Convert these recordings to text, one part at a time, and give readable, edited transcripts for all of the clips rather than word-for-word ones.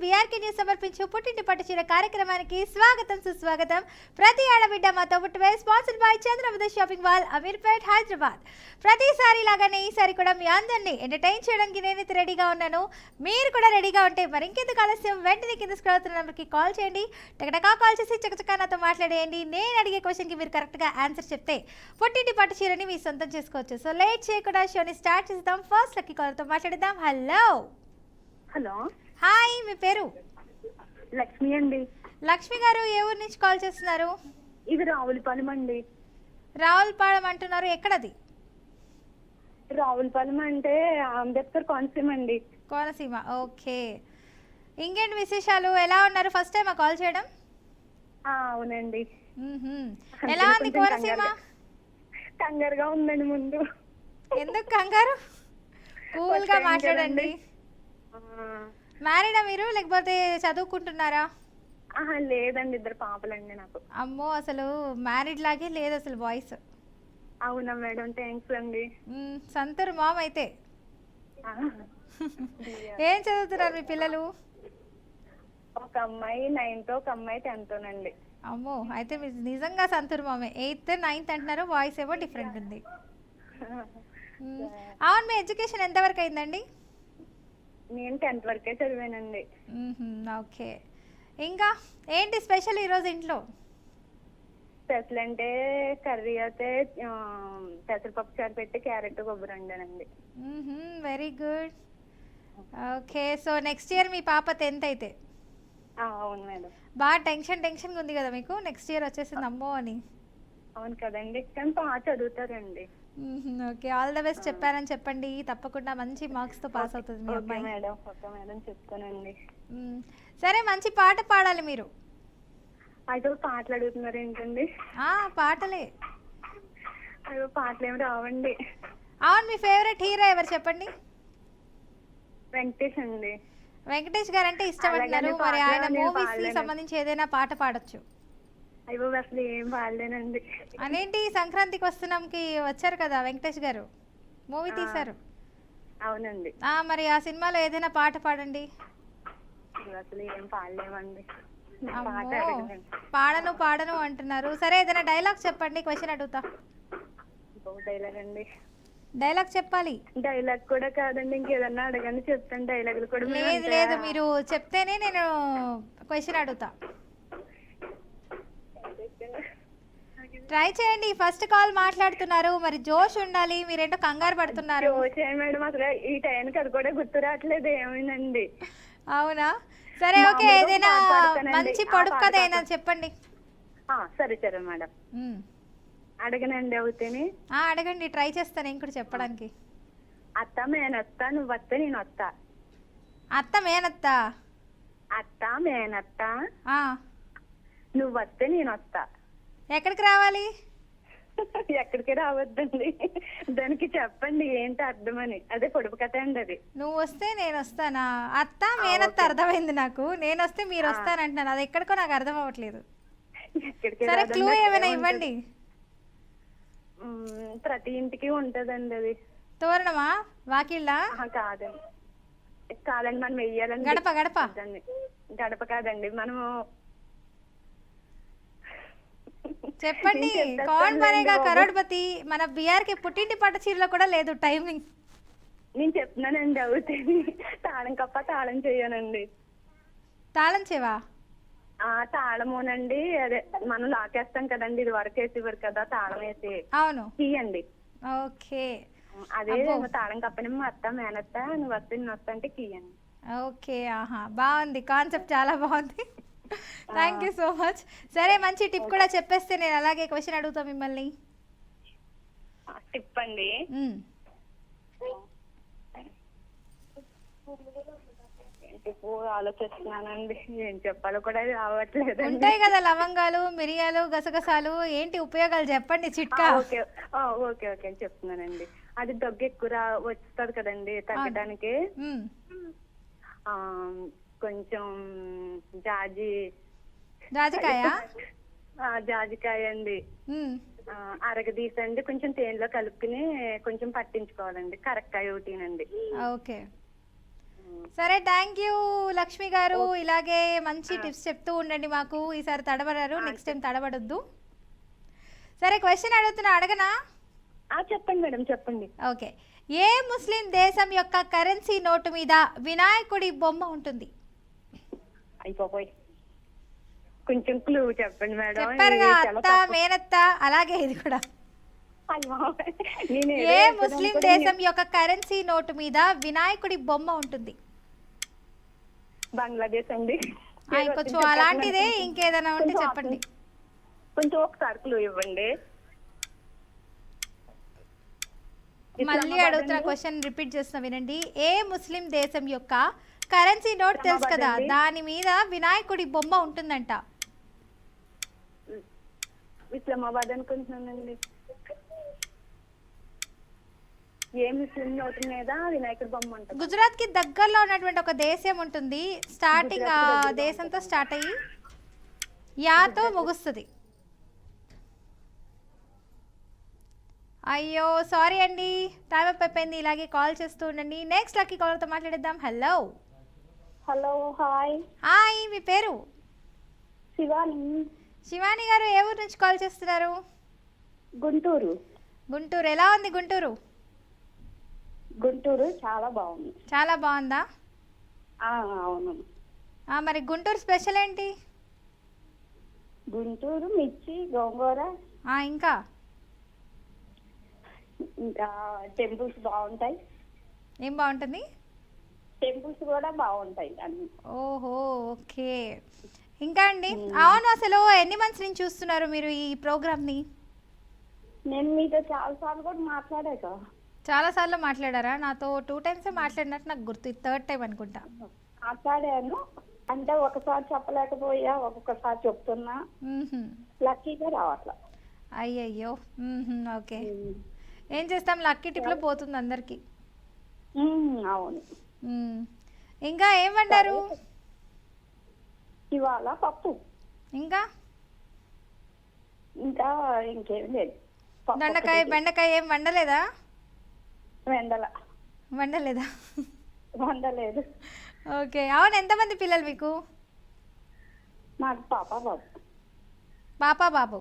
BRK news సమర్పించు పుట్టింటి పట్టు చీర కార్యక్రమానికి స్వాగతం సుస్వాగతం. ప్రతి ఆడబిడ్డ మాతో పుట్టువే sponsored by Chandravada shopping mall, Ameerpet, Hyderabad. ప్రతిసారి లాగానే ఈసారి కూడా మీ అందరినీ ఎంటర్టైన్ చేయడానికి నేనైతే రెడీగా ఉన్నాను. మీరు కూడా రెడీగా ఉంటే మరి ఇంకెందుకు ఆలస్యం, వెంటనే కింద స్క్రోల్ అవుతున్న నెంబర్కి కాల్ చేయండి. టకటకా కాల్ చేసి చకచకా నాతో మాట్లాడేయండి. నేను అడిగే క్వశ్చన్కి మీరు కరెక్ట్గా ఆన్సర్ చెప్తే పుట్టింటి పట్టు చీరని మీ సొంతం చేసుకోవచ్చు. సో లేట్ చేయకుండా షోని స్టార్ట్ చేద్దాం. ఫస్ట్ లక్కీ కాల్తో మాట్లాడదాం. హలో, హాయ్, మీ పేరు? లక్ష్మి అండి. లక్ష్మి గారు, ఏ ఊరు నుంచి కాల్ చేస్తున్నారు? ఇది రావులపాలెం అండి. రావులపాలెం అంటున్నారు, ఎక్కడది? రావులపాలెం అంటే అంబేద్కర్ కోనసీమ అండి. కోనసీమ, ఓకే. ఇంకేంటి విశేషాలు, ఎలా ఉన్నారు? ఫస్ట్ టైం కాల్ చేయడం? అవునండి. ఎలా ఉంది కోనసీమ? కంగారుగా ఉందండి. ముందు ఎందుకు కంగారు? కూల్ గా మాట్లాడండి. మ్యారీడా మీరు, లేకపోతే చదువుకుంటున్నారా? లేదండి, ఇద్దరు పాపలండి నాకు. అమ్మో, అసలు మ్యారీడ్ లాగే లేదు అసలు వాయిస్. అవునా మేడం, థ్యాంక్స్ అండి. సంతూర్ మామ్ అయితే. ఏం చదువుతున్నారు మీ పిల్లలు? ఒక అమ్మాయి 9th, ఒక అమ్మాయి 10th అండి. అమ్మో, అయితే మీరు నిజంగా సంతూర్ మామే. 8th, 9th అంటున్నారు, వాయిస్ ఏమో డిఫరెంట్ ఉంది. అవును, మీ ఎడ్యుకేషన్ ఎంతవరకు అయిందండి? నేను 10th వరకే చదివానండి. ఓకే. ఇంకా ఏంటి స్పెషల్ ఈరోజు ఇంట్లో? స్పెషల్ అంటే కర్రీ అయితే పెసరపప్పు చారు పెట్టి క్యారెట్ కొబ్బరి వండానండి. Very good. Okay, so next year మీ పాప 10th అయితే? అవును మేడం. బాగా టెన్షన్ ఉంది కదా మీకు, నెక్స్ట్ ఇయర్ వచ్చేసింది అమ్మో అని? అవును కదండి, కానీ బాగా చదువుతారండి. ఓకే, ఆల్ ద బెస్ట్ చెప్పారని చెప్పండి. తప్పకుండా మంచి మార్క్స్ తో పాస్ అవుతుంది మీ అమ్మాయి. మేడం చెప్తానండి. సరే, మంచి పాట పాడాలి మీరు. అయితే పాటలు అడుగుతున్నారు ఏంటండి? పాటలే. అయ్యో, పాటలు ఏమి రావండి. అవును, మీ ఫేవరెట్ హీరో ఎవరు చెప్పండి? వెంకటేష్ అండి. వెంకటేష్ గారు అంటే ఇష్టం అంటున్నారు, మరి ఆయన మూవీస్ కి సంబంధించి ఏదైనా పాట పాడొచ్చు. అయ్యో, అసలు ఏం పాడలేనండి. అనేంటి, సంక్రాంతికి వస్తున్నాంకి వచ్చారు కదా వెంకటేష్ గారు, మూవీ తీశారు. అవునండి. మరి ఆ సినిమాలో ఏదైనా పాట పాడండి. అసలు ఏం పాడలేమండి. పాడను అంటున్నారు. సరే, ఏదైనా డైలాగ్ చెప్పండి, క్వశ్చన్ అడుగుతా. డైలాగ్ అండి? డైలాగ్ చెప్పాలి. డైలాగ్ కూడా కాదండి, ఇంకేదన్నా అడగండి చెప్తాను. డైలాగులు కూడా లేదు, మీరు చెప్తేనే నేను క్వశ్చన్ అడుగుతా. ట్రై చేయండి. ఫస్ట్ కాల్ మాట్లాడుతున్నారు, మరి జోష్ ఉండాలి. మీరేంటో కంగారు పడుతున్నారు. మేడం, అసలు ఈ టైంకి అది కూడా గుర్తు రావట్లేదు. ఏమైందండి? అవునా, సరే ఓకే. ఏదైనా మంచి పొడుపు కథ ఏదైనా చెప్పండి. సరే మేడం, అడగనండి. అవుతేనే అడగండి, ట్రై చేస్తాను నేను కూడా చెప్పడానికి. అత్త మేనత్త నువ్వు వస్తే నేను వస్తా. అత్త మేనత్త? అత్త మేనత్త నువ్వు వస్తే నేను వస్తా. ఎక్కడికి రావాలి? ఎక్కడికి రావద్దండి, దానికి చెప్పండి ఏంటి అర్థమని. అదే పొడుపు కథ అండి అది. నువ్వు వస్తే నేను వస్తానా? అత్త మేనత్త అర్థమైంది నాకు. నేను వస్తే మీరు వస్తానంటున్నాను, అది ఎక్కడికో నాకు అర్థం అవ్వట్లేదు. సరే, క్లూ ఏమైనా ఇవ్వండి. ప్రతి ఇంటికి ఉంటదండి అది. తోరణమా, వాకిళ్ళా? కాదండి, మనం వెయ్యాలండి. గడప గడప కాదండి, మనము చెప్పండి. కౌన్ బనేగా కరోడ్పతి. మన బీఆర్కే పుట్టింటి పట్టు చీరలో కూడా లేదు టైమింగ్. నేను చెప్తున్నానండి. అవుతుంది. తాళం కప్ప తాళం చేయనండి. తాళం చెవా? తాళమోనండి, అదే మనం లాకేస్తాం కదండి, ఇది వరకు వేసేవారు కదా తాళం వేసి. అవును, తీయండి. ఓకే, అదే తాళం కప్పనేమో అత్త మేనత్త నువ్వు వస్తే నేను వస్తా అంటే తీయండి. ఓకే, బాగుంది, కాన్సెప్ట్ చాలా బాగుంది. Thank you so much. సరే, మంచి టిప్ కూడా చెప్పేస్తే నేను అలాగే క్వశ్చన్ అడుగుతా మిమ్మల్ని. టిప్ అండి? ఆలోచిస్తున్నానండి, ఏం చెప్పాలో కూడా రావట్లేదు. ఉంటాయి కదా లవంగాలు, మిరియాలు, గసగసాలు, ఏంటి ఉపయోగాలు చెప్పండి, చిట్కా. ఓకే ఓకే ఓకే చెప్తున్నానండి. అది దగ్గు ఎక్కువ వస్తుంది కదండి, తగ్గడానికి కొంచెం జాజికాయ అండి అరగదీసండి, కొంచెం తేనెలో కలుపుకుని కొంచెం పట్టించుకోవాలండి. కరక్కాయ ఒకటినండి. ఓకే, సరే థ్యాంక్ యూ లక్ష్మి గారు. ఇలాగే మంచి టిప్స్ చెప్తూ ఉండండి మాకు. ఈసారి తడబడారు, నెక్స్ట్ టైం తడబడొద్దు. సరే క్వశ్చన్ అడగనా? చెప్పండి మేడం, చెప్పండి. ఓకే. ఏ ముస్లిం దేశం యొక్క కరెన్సీ నోటు మీద వినాయకుడి బొమ్మ ఉంటుంది? అయిపోయి కొంచెం క్లూ చెప్పండి మేడం. చెప్పారుగా, అత్త మేనత్త, అలాగే ఇది కూడా. ఏ ముస్లిం దేశం యొక్క కరెన్సీ నోటు మీద వినాయకుడి బొమ్మ ఉంటుంది? బంగ్లాదేశ్ అండి. కొంచెం అలాంటిదే, ఇంకేదైనా ఉంటే చెప్పండి. కొంచెం ఒకసారి క్లూ ఇవ్వండి. మళ్ళీ అడుగుతున్న క్వశ్చన్ రిపీట్ చేస్తున్నా వినండి. ఏ ముస్లిం దేశం యొక్క కరెన్సీ నోట్ తెలుసు కదా, దాని మీద వినాయకుడి బొమ్మ ఉంటుందంట? ఇస్లామాబాద్ అనుకుంటున్నానండి. ఏ ముస్లిం నోటు మీద వినాయకుడి బొమ్మ ఉంటుంది? గుజరాత్ కి దగ్గరలో ఉన్నటువంటి ఒక దేశం ఉంటుంది. స్టార్టింగ్ ఆ దేశంతో స్టార్ట్ అయ్యి యాతో ముగుస్తుంది. అయ్యో సారీ అండి, టైం అప్ అయిపోయింది. ఇలాగే కాల్ చేస్తూ ఉండండి. నెక్స్ట్ లక్కీ కాలర్తో మాట్లాడేద్దాం. హలో. Hello, hi. హాయ్, మీ పేరు? శివాని. శివాని గారు, ఏ ఊరు నుంచి కాల్ చేస్తున్నారు? గుంటూరు. గుంటూరు. ఎలా ఉంది గుంటూరు? గుంటూరు చాలా బాగుంది. చాలా బాగుందా? అవును. మరి గుంటూరు స్పెషల్ ఏంటి? గుంటూరు మిర్చి, గోంగూర, ఇంకా ఇంకా టెంపుల్స్ బాగుంటాయి. ఏం బాగుంటుంది? టెంపుల్స్ కూడా బాగుంటాయి అన్ని. ఓహో, ఓకే. ఇంకా అండి, అవును, అసలు ఎన్ని మంత్స్ నుంచి చూస్తున్నారు మీరు ఈ ప్రోగ్రామ్ని? నేను మీతో చాలా సార్లు కూడా మాట్లాడాక. చాలా సార్లు మాట్లాడారా? నాతో 2 times మాట్లాడినట్టు నాకు గుర్తు. 3rd time అనుకుంటా మాట్లాడాను. అంటే ఒకసారి చెప్పలేకపోయా, ఒక్కొక్కసారి చెప్తున్నా. లక్కీగా రావట్లా. అయ్యయ్యో. ఓకే. ఏం చేస్తాం, లక్కీ టిప్లో పోతుంది అందరికి. అవును. ఇంకా ఏం వండారు ఇవాళ? పప్పు. ఇంకా ఇంకా ఇంకేం లేదు. దొండకాయ, బెండకాయ ఏం వండలేదా? వండలేదా? వండలేదు. ఓకే. అవును, ఎంతమంది పిల్లలు మీకు? నాకు పాప, బాబు. పాప, బాబు.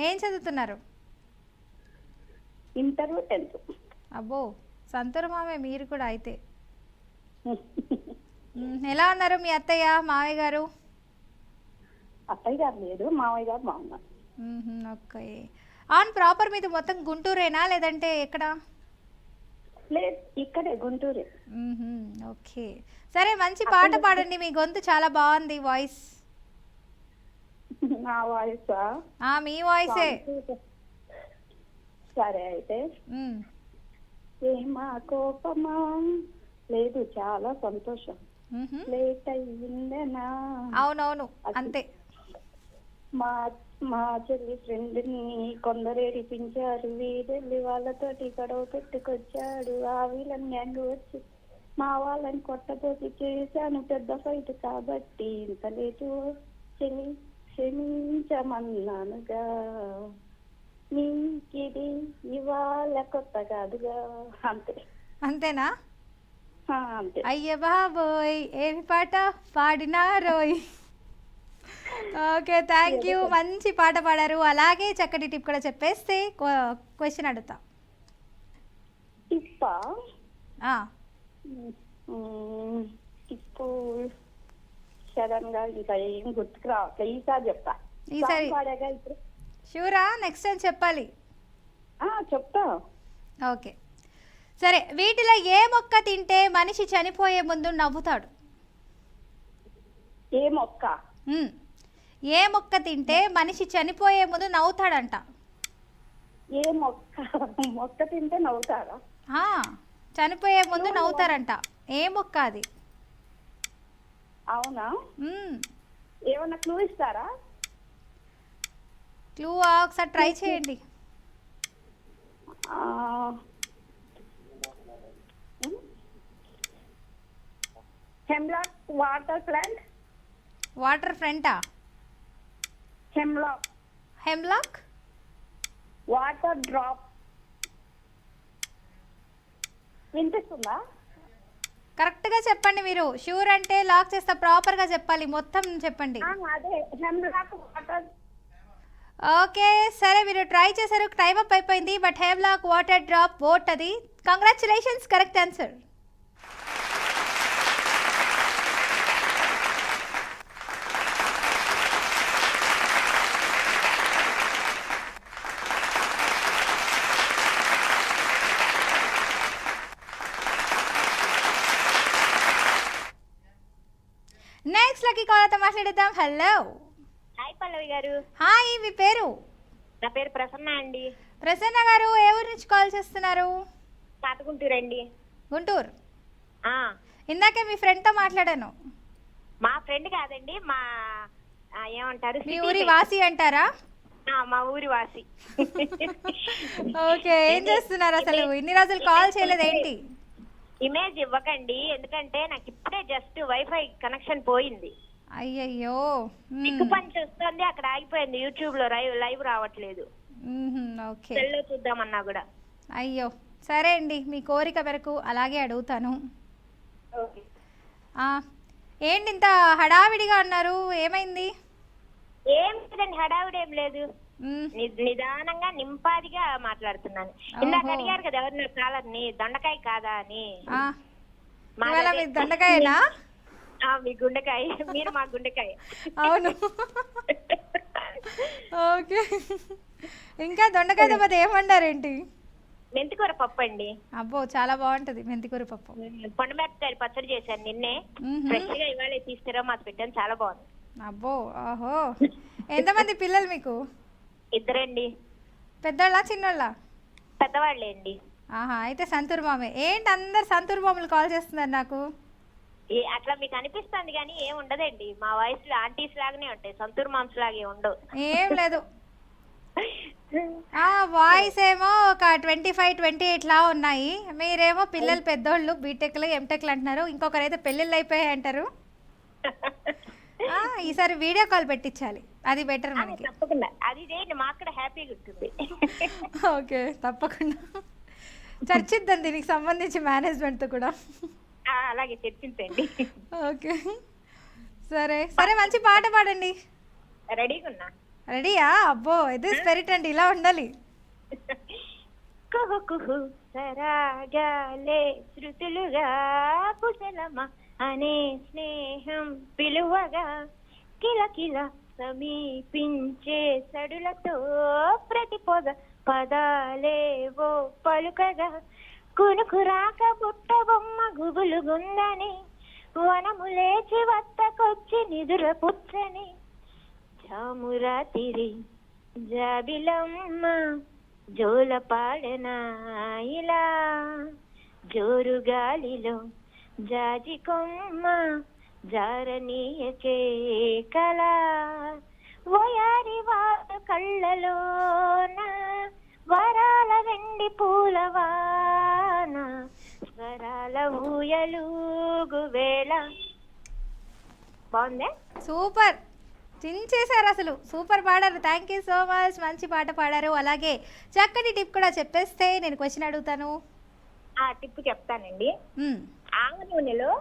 ఏం చదువుతున్నారు? Inter, 10th. అబ్బో, సంతోరమామే మీరు కూడా అయితే. ఎలా ఉన్నారు మీ అత్తయ్య, మావయ్య గారు? అత్తయ్య గారు లేదు, మావయ్య గారు బాగున్నారు. ఓకే. అవును, ప్రాపర్ మీది మొత్తం గుంటూరేనా లేదంటే ఎక్కడ? లేదు, ఇక్కడే గుంటూరే. ఓకే. సరే, మంచి పాట పాడండి. మీ గొంతు చాలా బాగుంది, వాయిస్. నా వాయిసా? మీ వాయిసే. సరే అయితే. ఏమా కోపమా? లేదు, చాలా సంతోషం. లేట్ అయ్యిందనా? అవునవును, అంతే. మా చెల్లి ఫ్రెండ్ని కొందరు ఏడిపించారు. వీధెళ్ళి వాళ్ళతోటి గొడవ పెట్టుకొచ్చాడు. ఆ వీళ్ళని గ్యాంగ్ వచ్చి మా వాళ్ళని కొట్టబోసి చేశాను పెద్ద ఫైట్. కాబట్టి ఇంత లేటు చెల్లి క్షమించమన్నానుగా. నీకిది ఇవాళ కొత్త కాదుగా. అంతే. అంతేనా? అంతే. అయ్య బాబోయ్, ఏమి పాట పాడినారోయ్. Okay, thank you. మంచి పాట పాడారు. అలాగే చక్కటి టిప్ కూడా చెప్పేస్తే క్వశ్చన్ అడుగుతా. టిప్పా? టిప్పు సడన్ గా ఇంకా ఏం గుర్తుకు రావట్లే. ఈసారి చెప్తా. ఈసారి షూరా? నెక్స్ట్ టైం చెప్పాలి. చెప్తా. ఓకే, సరే. వీటిలో ఏ మొక్క తింటే మనిషి చనిపోయే ముందు నవ్వుతాడు? ఏ మొక్క? ఏ మొక్క తింటే మనిషి చనిపోయే ముందు నవ్వుతాడంట? ఏ మొక్క? మొక్క తింటే నవ్వుతారా? చనిపోయే ముందు నవ్వుతారంట. ఏ మొక్క అది? అవునా? ఏమన్నా క్లూ ఇస్తారా? క్లూ ఒకసారి ట్రై చేయండి. Hemlock water plant. వాటర్ ఫ్రంటా? Hemlock water drop. వినిపిస్తుందా? కరెక్ట్గా చెప్పండి మీరు. షూర్ అంటే లాక్ చేస్తా, ప్రాపర్గా చెప్పాలి, మొత్తం చెప్పండి. అదే హెమ్లాక్ వాటర్. ఓకే సరే, మీరు ట్రై చేశారు, టైం అప్ అయిపోయింది. But hemlock water drop boat అది. Congratulations, correct answer. Next lucky కాలర్తో మాట్లాడేద్దాం. హలో. హాయ్ పల్లవి గారు. హాయ్, మీ పేరు? నా పేరు ప్రసన్న అండి. ప్రసన్న గారు, ఏ ఊరు నుంచి కాల్ చేస్తున్నారు? పాతగుంటూరు అండి. గుంటూరు. ఆ, ఇందాకే మీ ఫ్రెండ్తో మాట్లాడాను. మా ఫ్రెండ్ కాదండి, మా ఏమంటారు, మీ సిటీ ఊరి ఫ్రెండ్. వాసి అంటారా? మా ఊరి వాసి. ఓకే, ఏం చేస్తున్నారు అసలు? ఇన్ని రోజులు కాల్ చేయలేదు ఏంటి? ఇమేజ్ ఇవ్వకండి, ఎందుకంటే నాకు ఇప్పుడే జస్ట్ వైఫై కనెక్షన్ పోయింది. అయ్యయ్యో. దిక్కు పని చూస్తుంది, అక్కడ ఆగిపోయింది. యూట్యూబ్ లో లైవ్ రావట్లేదు. ఓకే. సెల్లో చూద్దామన్నా కూడా. అయ్యో, సరే అండి, మీ కోరిక మేరకు అలాగే అడుగుతాను. ఆ, ఏంటి ఇంత హడావిడిగా అన్నారు, ఏమైంది? ఏం లేదండి, హడావుడి ఏం లేదు. నిదానంగా నింపాదిగా మాట్లాడుతున్నాను. ఇందాక ఓహో. అడిగారు కదా ఎవరు కాలర్ని, దొండకాయ కాదా అని. ఇవాళ మీ దొండకాయనా? మీ గుండెకాయ, మీరు మా గుండెకాయ. అవును. ఓకే, ఇంకా దొండకాయతో పాటు ఏమంటారేంటి? మెంతికూర పప్పు అండి. అబ్బో, చాలా బాగుంటది మెంతికూర పప్పు. పొండమిరపకాయలు పచ్చడి చేశాను నిన్నే. ఫ్రెష్ గా ఇవాళ తీసుకురా మాకు పెట్టాను, చాలా బాగుంది. అబ్బో, ఓహో. ఎంతమంది పిల్లలు మీకు? ఇద్దరండి. పెద్దోళ్ళ చిన్నోళ్ళ? పెద్దవాళ్ళే అండి. ఆహా, అయితే సంతూర్ మామే. ఏంటి అందరు సంతూర్ మామూలు కాల్ చేస్తున్నారు నాకు? అట్లా మీకు అనిపిస్తుంది కానీ ఏం ఉండదండి, మా వాయిస్ లో ఆంటీస్ లాగానే ఉంటాయి, సంతూర్ మామ్స్ లాగే ఉండవు. ఏం లేదు. వాయిస్ ఏమో ఒక 25-28 లా ఉన్నాయి. మీరేమో పిల్లలు పెద్దోళ్ళు, బీటెక్లు ఎంటెక్లు అంటున్నారు. ఇంకొకరైతే పెళ్ళిళ్ళు అయిపోయాయి అంటారు. ఈసారి వీడియో కాల్ పెట్టించాలి, అది బెటర్ మనకి. తప్పకుండా అది చేయండి, మాకు కూడా హ్యాపీగా ఉంటుంది. ఓకే, తప్పకుండా చర్చిద్దాం దీనికి సంబంధించి మేనేజ్మెంట్తో కూడా. అలాగే చర్చించండి. ఓకే సరే సరే, మంచి పాట పాడండి. రెడీగా ఉన్నా. రెడీయా? అబ్బో, ఇదే స్పిరిట్ అండి, ఇలా ఉండాలి. కుహు కుహు సరాగాలే శృతులుగా కుశలమా అనే స్నేహం పిలువగా, కిలకిల సమీపించే సడులతో ప్రతి పొద పదాలేవో పలుకగా, కునుకురాక బుట్ట బొమ్మ గుబులు గుందని వనము లేచి వత్తకొచ్చి నిదుర పుచ్చని, చామురాతిరి జాబిలమ్మ జోల పాడనా ఇలా, జోరు గాలిలో జాజి కొమ్మ జారనీయకే కళ, వయారి వార కళ్ళలోన వరాల వెండి పూలవాన, స్వరాల ఊయలూగు వేళ. బాగుందే? సూపర్, చించేశారు అసలు, సూపర్ పాడారు. థ్యాంక్ యూ సో మచ్, మంచి పాట పాడారు. అలాగే చక్కటి టిప్ కూడా చెప్పేస్తే నేను క్వశ్చన్ అడుగుతాను. ఆ టిప్ చెప్తానండి. ఆవ నూనెలో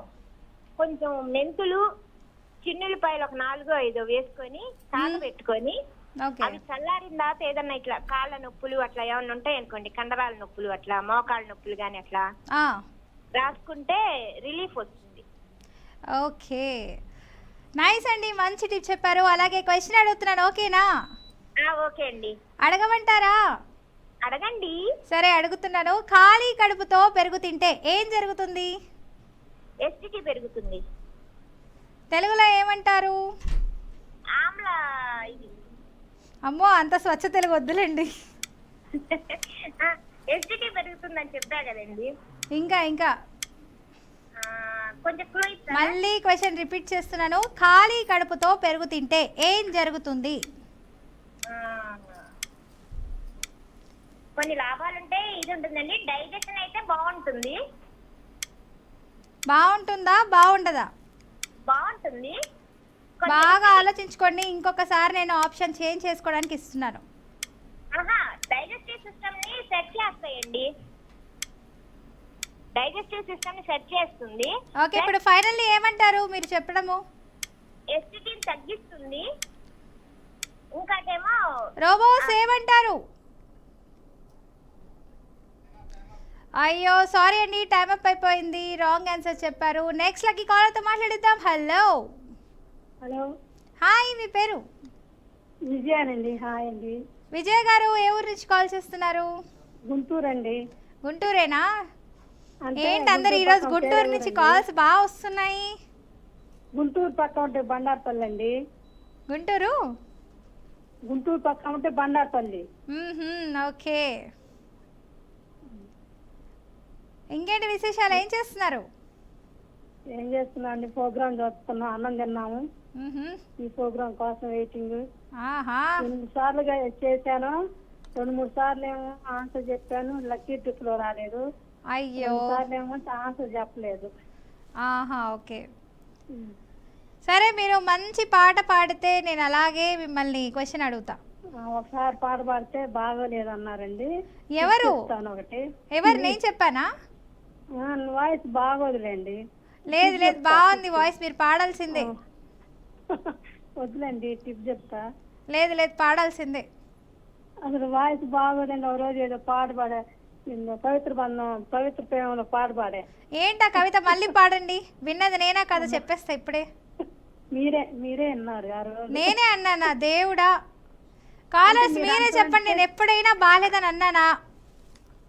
కొంచెం మెంతులు, చిన్నులపాయలు ఒక 4-5 వేసుకొని పెట్టుకొని, అవి చల్లారిన తర్వాత ఏదన్నా ఇట్లా కాళ్ళ నొప్పులు అట్లా ఏమన్నా ఉంటాయి అనుకోండి, కండరాల నొప్పులు అట్లా, మోకాళ్ళ నొప్పులు కానీ అట్లా రాసుకుంటే రిలీఫ్ వస్తుంది. ఓకే, నైస్ అండి, మంచి టిప్ చెప్పారు. అలాగే క్వశ్చన్ అడుగుతున్నాను, ఓకేనా? ఓకే అండి. అడగమంటారా? అడగండి. సరే అడుగుతున్నాను. ఖాళీ కడుపుతో పెరుగు తింటే ఏం జరుగుతుంది? ఎసిడిటీ పెరుగుతుంది. తెలుగులో ఏమంటారు? ఆమ్ల. ఇది అమ్మో, అంత స్వచ్ఛ తెలుగు వద్దులేండి. ఎసిడిటీ పెరుగుతుందని చెప్పా కదండి. ఇంకా ఇంకా కొంచెం మళ్ళీ క్వశ్చన్ రిపీట్ చేస్తున్నాను. ఖాళీ కడుపుతో పెరుగు తింటే ఏం జరుగుతుంది? కొన్ని లాభాలుంటే ఇది ఉంటుందండి, డైజెషన్ అయితే బాగుంటుంది. బాగుంటుందా బాగుండదా? బాగుంటుంది. బాగా ఆలోచించుకోండి, ఇంకొకసారి నేను ఆప్షన్ చేంజ్ చేసుకోవడానికి ఇస్తున్నాను. డైజెస్టివ్ సిస్టమ్ ని సెట్ చేస్తాయండి. డైజెస్టివ్ సిస్టమ్ ని సెట్ చేస్తుంది. ఓకే, ఇప్పుడు ఫైనల్లీ ఏమంటారు మీరు చెప్పడము? ఎసిడిటీని తగ్గిస్తుంది. ఇంకాటేమో రోబోస్ ఏమంటారు? అయ్యో సారీ అండి, టైం అప్ అయిపోయింది, రాంగ్ ఆన్సర్ చెప్పారు. నెక్స్ట్ లక్కీ కాలర్తో మాట్లాడిద్దాం. హలో హలో, హాయ్, మీ పేరు? విజయానండి. హాయ్ అండి. విజయ్ గారు ఏ ఊరు నుంచి కాల్ చేస్తున్నారు? గుంటూరు అండి. గుంటూరేనా? అంటే ఏంటి అందరు గుంటూరు ఈరోజు పక్కన గుంటూరు పేరు నుంచి ఊరండి. కాల్స్ బాగా వస్తున్నాయి. గుంటూరు పక్క ఉంటే బండార్పల్లి అండి. గుంటూరు? గుంటూరు పక్క ఉంటే బండార్పల్లి. ఓకే, ఇంకేంటి విశేషాలు, ఏం చేస్తున్నారు? ఏం చేస్తున్నాం అండి, ప్రోగ్రామ్ చూస్తున్నాం, అన్నం తిన్నాము. మ్మ్హ్మ్. ఈ ప్రోగ్రామ్ కోసం వెయిటింగ్. ఆహా, 2 సార్లుగా చేశాను. 2-3 సార్లు ఏమో ఆన్సర్ చెప్పాను, లక్కీ ట్రిప్ లో రాలేదు. అయ్యో, 2 సార్లు ఏమో ఆన్సర్ చెప్పలేదు. ఆహా, ఓకే. సరే, మీరు మంచి పాట పాడితే నేను అలాగే మిమ్మల్ని క్వశ్చన్ అడుగుతా. ఒకసారి పాట పాడితే బాగోలేదు అన్నారండి. ఎవరు? చెప్తాను ఒకటి. ఎవరు, నేను చెప్పానా? వాయిస్ బాగోదులేండి. లేదు లేదు, బాగుంది వాయిస్, మీరు పాడాల్సిందే. వద్దులేండి, టిప్ చెప్తా. లేదు లేదు, పాడాల్సిందే. అసలు వాయిస్ బాగోదండి. ఒక రోజు ఏదో పాట పాడా, పవిత్ర బంధం, పవిత్ర ప్రేమలో పాట పాడే. ఏంటా కవిత, మళ్ళీ పాడండి, విన్నది నేనా కదా చెప్పేస్తా ఇప్పుడే. మీరే అన్నారు ఆ రోజు. నేనే అన్నానా దేవుడా? కాలర్స్ మీరే చెప్పండి, నేను ఎప్పుడైనా బాగాలేదని అన్నానా?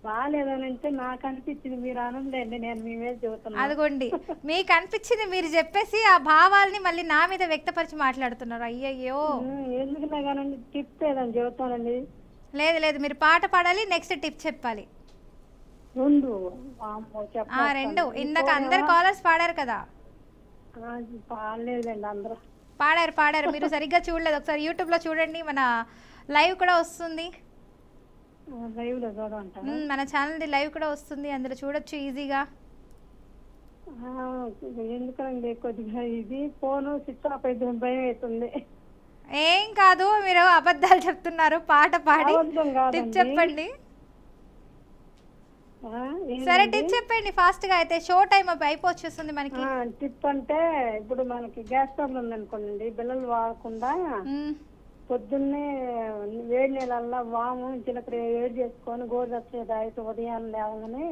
బాగాలేదని అంటే నాకు అనిపించింది, మీరు అనలేండి, నేను మీ మీద చెబుతున్నా. అదిగోండి, మీకు అనిపించింది మీరు చెప్పేసి ఆ భావాల్ని మళ్ళీ నా మీద వ్యక్తపరిచి మాట్లాడుతున్నారు. అయ్యయ్యో. ఎందుకున్నా కానీ టిప్ ఏదని చెబుతానండి. లేదు లేదు, మీరు పాట పాడాలి, నెక్స్ట్ టిప్ చెప్పాలి. 2 2 ఇందాక అందరు కాలర్స్ పాడారు కదా. పాడలేదండి అందరూ. పాడారు, మీరు సరిగ్గా చూడలేదు. ఒకసారి యూట్యూబ్లో చూడండి, మన లైవ్ కూడా వస్తుంది. లైవ్ లో చూడంటారా? మన ఛానల్ది లైవ్ కూడా వస్తుంది, అందులో చూడొచ్చు ఈజీగా. ఎందుకండి కొద్దిగా ఇది ఫోను స్విచ్ ఆఫ్ అయితే భయం అవుతుంది. ఏం కాదు, మీరు అబద్ధాలు చెప్తున్నారు. పాట పాడి అబద్ధం కాదండి. టిప్ చెప్పండి. సరే, టిప్ చెప్పండి ఫాస్ట్ గా, అయితే షో టైం అయిపోవచ్చేస్తుంది మనకి. టిప్ అంటే ఇప్పుడు మనకి గ్యాస్ స్టవ్ ఉందనుకోండి, బిల్లలు వాడకుండా పొద్దున్నే వేడి నీళ్ళల్లో వాము జీలకర్ర వేడి చేసుకొని గోరువెచ్చగా తాగితే ఉదయాన్నే లేవగానే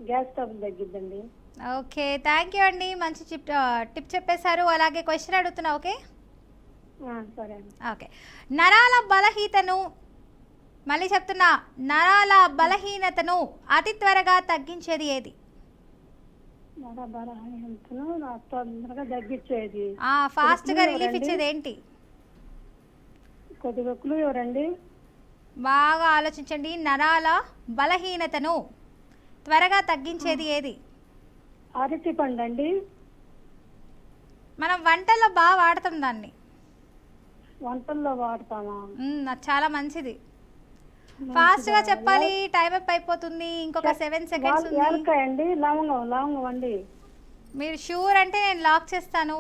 గ్యాస్ స్టవ్ తగ్గిద్దండి. ఓకే, థ్యాంక్ యూ అండి, మంచి టిప్ చెప్పేశారు. అలాగే క్వశ్చన్ అడుగుతున్నా. ఓకే సరే అండి. ఓకే, నరాల బలహీనతను, మళ్ళీ చెప్తున్నా, నరాల బలహీనతను అతి త్వరగా తగ్గించేది ఏది? తొందరగా తగ్గించేది, ఫాస్ట్ గా రిలీఫ్ ఇచ్చేది ఏంటి? కొద్దిగా క్లూ ఎవరండి? బాగా ఆలోచించండి. నరాల బలహీనతను త్వరగా తగ్గించేది ఏది? అరటి పండు అండి. మనం వంటల్లో బాగా వాడతాం దాన్ని. వంటల్లో వాడతామా? అది చాలా మంచిది. ఫాస్ట్ గా చెప్పాలి, టైం అప్ అయిపోతుంది, ఇంకొక 7 సెకండ్స్ ఉంది. యాలక్కాయ అండి. లవంగం అండి. మీరు షూర్ అంటే నేను లాక్ చేస్తాను.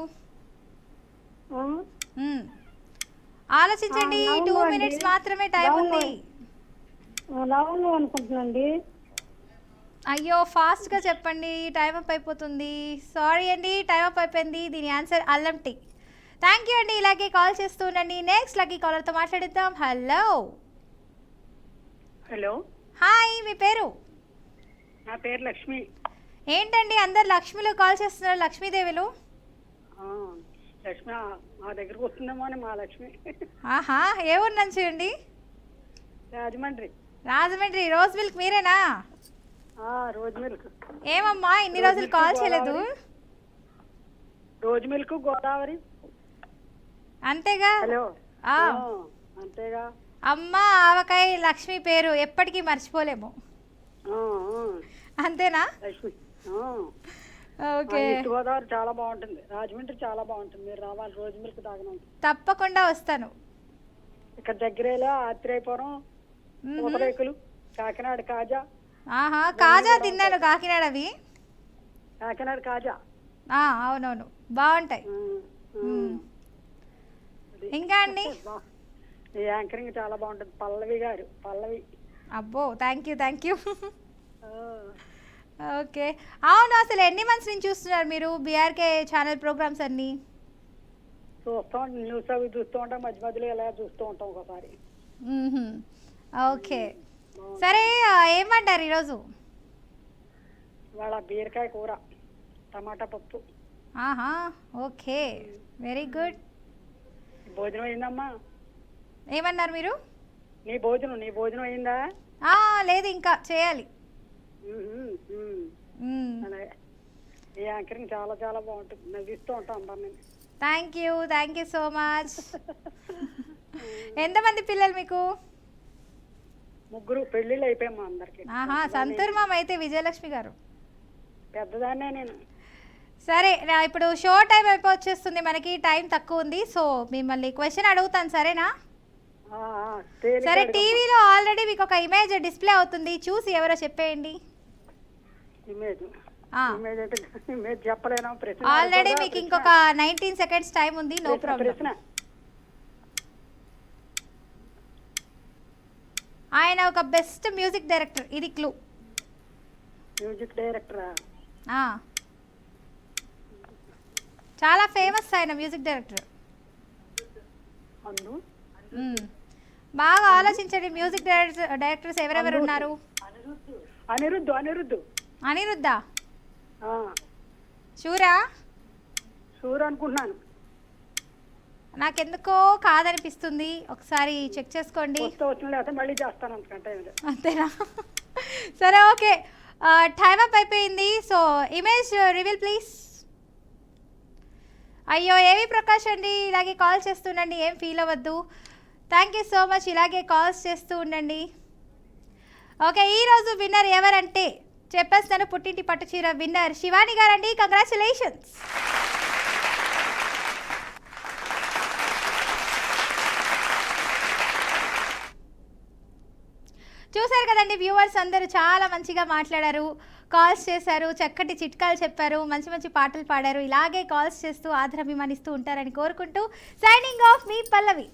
ఆలోచించండి, 2 మినిట్స్ మాత్రమే టైం ఉంది. లవంగం అనుకుంటున్నాండి. అయ్యో, ఫాస్ట్ గా చెప్పండి, టైం అప్ అయిపోతుంది. సారీ అండి, టైం అప్ అయిపోయింది. దీని ఆన్సర్ అల్లం టీ. థ్యాంక్ యూ అండి, ఇలాగే కాల్ చేస్తూ ఉండండి. నెక్స్ట్ లక్కీ కాలర్తో మాట్లాడిద్దాం. హలో హలో, హాయ్, మీ పేరు? నా పేరు లక్ష్మి. ఏంటండి అందరు లక్ష్మిలో కాల్ చేస్తున్నారు, లక్ష్మీదేవిలు? లక్ష్మి మా దగ్గరకు వస్తుందేమో అని మా లక్ష్మి. ఆహా, ఏ ఊరు నుంచి అండి? రాజమండ్రి. రాజమండ్రి. రోజ్ మిల్క్ మీరేనా? రోజు మిల్క్. ఏమమ్మా ఇన్ని రోజులు కాల్ చేయలేదు? రోజు మిల్క్ గోదావరి. అంతేగా? హలో, అంతేగా. అమ్మ ఆవకాయ లక్ష్మి పేరు ఎప్పటికీ మర్చిపోలేము. అంతేనా? లక్ష్మి. ఓకే, గోదావరి చాలా బాగుంటుంది, రాజమండ్రి చాలా బాగుంటుంది. మీరు రావాలి, రోజు మిల్క్ తాగడానికి. తప్పకుండా వస్తాను. ఇక్కడ దగ్గరేలా ఆత్రేయపురం, పూతరేకులు, కాకినాడ కాజా. ఆహా, కాజా తిన్నాను, కాకినాడవి. కాకినాడ కాజా. అవునవును, బాగుంటాయి. ఇంకా అండి? యాంకరింగ్ చాలా బాగుంటుంది, పల్లవి గారు. పల్లవి. అబ్బో, థ్యాంక్ యూ. ఓకే. అవును, అసలు ఎన్ని మంత్స్ నుంచి చూస్తున్నారు మీరు బీఆర్కే ఛానల్ ప్రోగ్రామ్స్ అన్నీ? చూస్తూ ఉంటాం, న్యూస్ అవి చూస్తూ ఉంటాం, మధ్య మధ్యలో ఇలా చూస్తూ ఉంటాం ఒకసారి. మ్మ్హ్మ్. ఓకే. సరే, ఏం వండారు ఈరోజు? వాళ్ళ బీరకాయ కూర, టమాటా పప్పు. ఆహా, ఓకే, వెరీ గుడ్. భోజనం అయిందమ్మా? ఏమన్నారు మీరు? నీ భోజనం అయిందా? లేదు, ఇంకా చేయాలి. అలాగే. ఈ యాంకరింగ్ చాలా చాలా బాగుంటుంది, నవ్విస్తూ ఉంటాం అందరినీ. Thank you so much. ఎంతమంది పిల్లలు మీకు? 3 పెళ్ళిళ్ళు అయిపోయామ్మా అందరికి. ఆహా, సంతూర్మం అయితే విజయలక్ష్మి గారు. పెద్దదాన్నే నేను. సరే, ఇప్పుడు షో టైం అయిపోవచ్చేస్తుంది, మనకి టైం తక్కువ ఉంది. సో మిమ్మల్ని క్వశ్చన్ అడుగుతాను, సరేనా? సరే, టీవీలో ఆల్రెడీ మీకు ఒక ఇమేజ్ డిస్ప్లే అవుతుంది, చూసి ఎవరో చెప్పేయండి. ఇమేజ్ చెప్పలేను. ఆల్రెడీ మీకు ఇంకొక 19 సెకండ్స్ టైం ఉంది, నో ప్రాబ్లం. ఆయన ఒక బెస్ట్ మ్యూజిక్ డైరెక్టర్, ఇది క్లూ. మ్యూజిక్ డైరెక్టరా? చాలా ఫేమస్ ఆయన మ్యూజిక్ డైరెక్టర్. బాగా ఆలోచించండి, మ్యూజిక్ డైరెక్టర్స్ ఎవరెవరు ఉన్నారు? అనిరుద్ధ. షూర్ అనుకుంటున్నాను. నాకెందుకో కాదనిపిస్తుంది, ఒకసారి చెక్ చేసుకోండి. మళ్ళీ చేస్తాను, అంతేనా? సరే, ఓకే, టైమ్ అప్ అయిపోయింది. So image reveal please. అయ్యో, ఏవి ప్రకాష్ అండి, ఇలాగే కాల్ చేస్తుండండి, ఏం ఫీల్ అవ్వద్దు. థ్యాంక్ యూ సో మచ్, ఇలాగే కాల్స్ చేస్తూ ఉండండి. ఓకే, ఈరోజు విన్నర్ ఎవరంటే చెప్పేస్తాను. పుట్టింటి పట్టుచీర విన్నర్ శివాని గారండి, కంగ్రాచులేషన్స్. చూశారు కదండి, వ్యూవర్స్ అందరూ చాలా మంచిగా మాట్లాడారు, కాల్స్ చేశారు, చక్కటి చిట్కాలు చెప్పారు, మంచి మంచి పాటలు పాడారు. ఇలాగే కాల్స్ చేస్తూ ఆదరాభిమానిస్తూ ఉంటారని కోరుకుంటూ సైనింగ్ ఆఫ్ మీ పల్లవి.